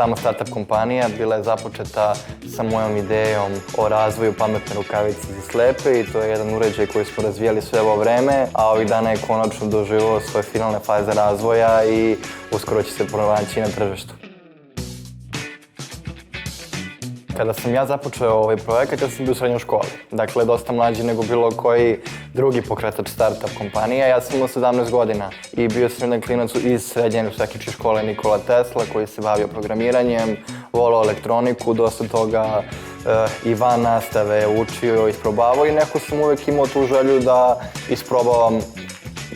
Sama startup kompanija bila je započeta sa mojom idejom o razvoju pametne rukavice za slepe i to je jedan uređaj koji smo razvijali sve ovo vreme, a ovih dana je konačno doživio svoje finalne faze razvoja i uskoro će se pronaći na tržištu. Kada sam ja započeo ovaj projekat, ja sam bio u srednjoj školi. Dakle, dosta mlađi nego bilo koji drugi pokretač startup kompanija. Ja sam imao 17 godina i bio sam jedan klinac iz srednje tehničke škole Nikola Tesla koji se bavio programiranjem, voleo elektroniku, dosta toga i van nastave učio, isprobavao i neko sam uvek imao tu želju da isprobavam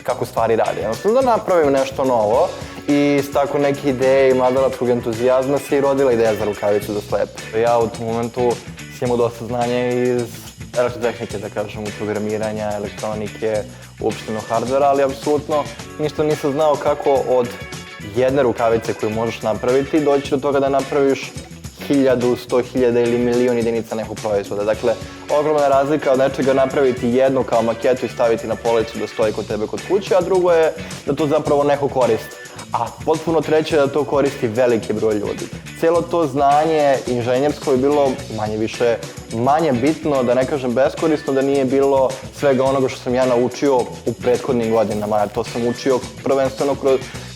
kako stvari rade. Jednostavno da napravim nešto novo. I s tako neke ideje i mladalačkog entuzijazma se i rodila ideja za rukavicu za slepe. Ja u tom momentu sam imao dosta znanja iz elektrotehnike, da kažem, programiranja, elektronike, uopšteno hardvera, ali apsolutno ništa nisam znao kako od jedne rukavice koju možeš napraviti doći do toga da napraviš 1000, 100.000 ili milion jedinica nekog proizvoda. Dakle, ogromna razlika od nečega napraviti jednu kao maketu i staviti na policu da stoji kod tebe kod kuće, a drugo je da to zapravo neko koristi. A potpuno treće je da to koristi veliki broj ljudi. Cijelo to znanje inženjersko je bilo manje bitno, da ne kažem beskorisno, da nije bilo svega onoga što sam ja naučio u prethodnim godinama. To sam učio prvenstveno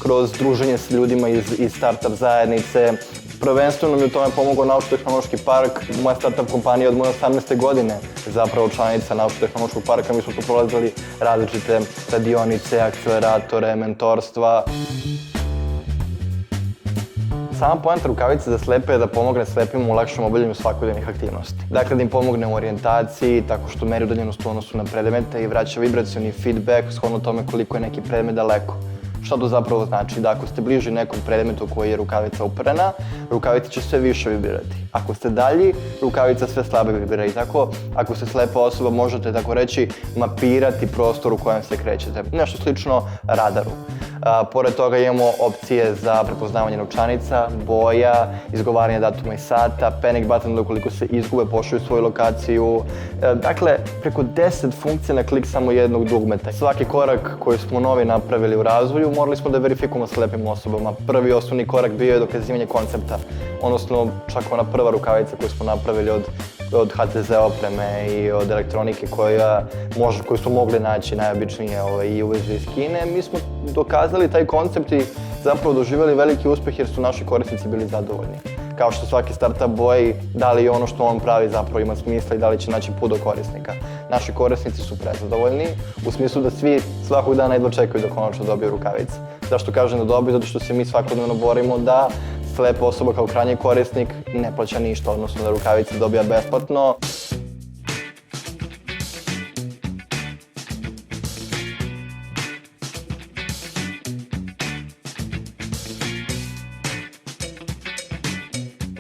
kroz druženje s ljudima iz startup zajednice. Prvenstveno mi u tome pomogao Naučno-tehnološki park. Moja startup kompanija od moje 18. godine je zapravo članica Naučno-tehnološkog parka. Mi smo tu prolazili različite radionice, akceleratore, mentorstva. Sama poenta rukavice za slepe je da pomogne slepima u lakšem obavljanju svakodnevnih aktivnosti. Dakle, da im pomogne u orijentaciji, tako što meri udaljenost u odnosu na predmete i vraća vibracioni feedback shodno tome koliko je neki predmet daleko. Šta to zapravo znači? Da ako ste bliži nekom predmetu koji je rukavica uperena, rukavica će sve više vibrirati. Ako ste dalji, rukavica sve slabe vibrira i tako, ako ste slepa osoba, možete tako reći mapirati prostor u kojem se krećete. Nešto slično radaru. Pored toga imamo opcije za prepoznavanje novčanica, boja, izgovaranje datuma i sata, panic button da ukoliko se izgube pošalju svoju lokaciju. Dakle, preko 10 funkcija na klik samo jednog dugmeta. Svaki korak koji smo novi napravili u razvoju morali smo da verifikujemo slepim osobama. Prvi osnovni korak bio je dokazivanje koncepta, odnosno čak ona prva rukavica koju smo napravili od HTZ opreme i od elektronike koju smo mogli naći najobičnije i uvezu iz Kine. Mi smo dokazali taj koncept i zapravo doživjeli veliki uspeh jer su naši korisnici bili zadovoljni. Kao što svaki startup boji, da li ono što on pravi zapravo ima smisla i da li će naći put do korisnika. Naši korisnici su prezadovoljni, u smislu da svi svakog dana jedva čekaju da konačno dobiju rukavice. Zašto kažem da dobiju? Zato što se mi svakodnevno borimo da slepa osoba kao krajnji korisnik ne plaća ništa, odnosno da rukavice dobija besplatno.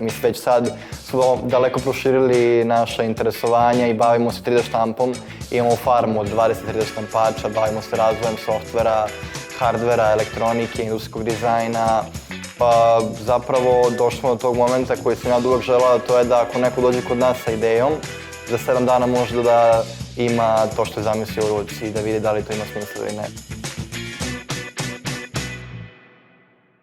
Mi već sad smo daleko proširili naša interesovanja i bavimo se 3D štampom. Imamo farmu od 20-30 štampača, bavimo se razvojem softvera, hardvera, elektronike, industrijskog dizajna. Pa zapravo došli smo do tog momenta koji sam ja uvek želao, to je da ako neko dođe kod nas sa idejom, za 7 dana može da ima to što je zamislio u ruci i da vidi da li to ima smisla ili ne.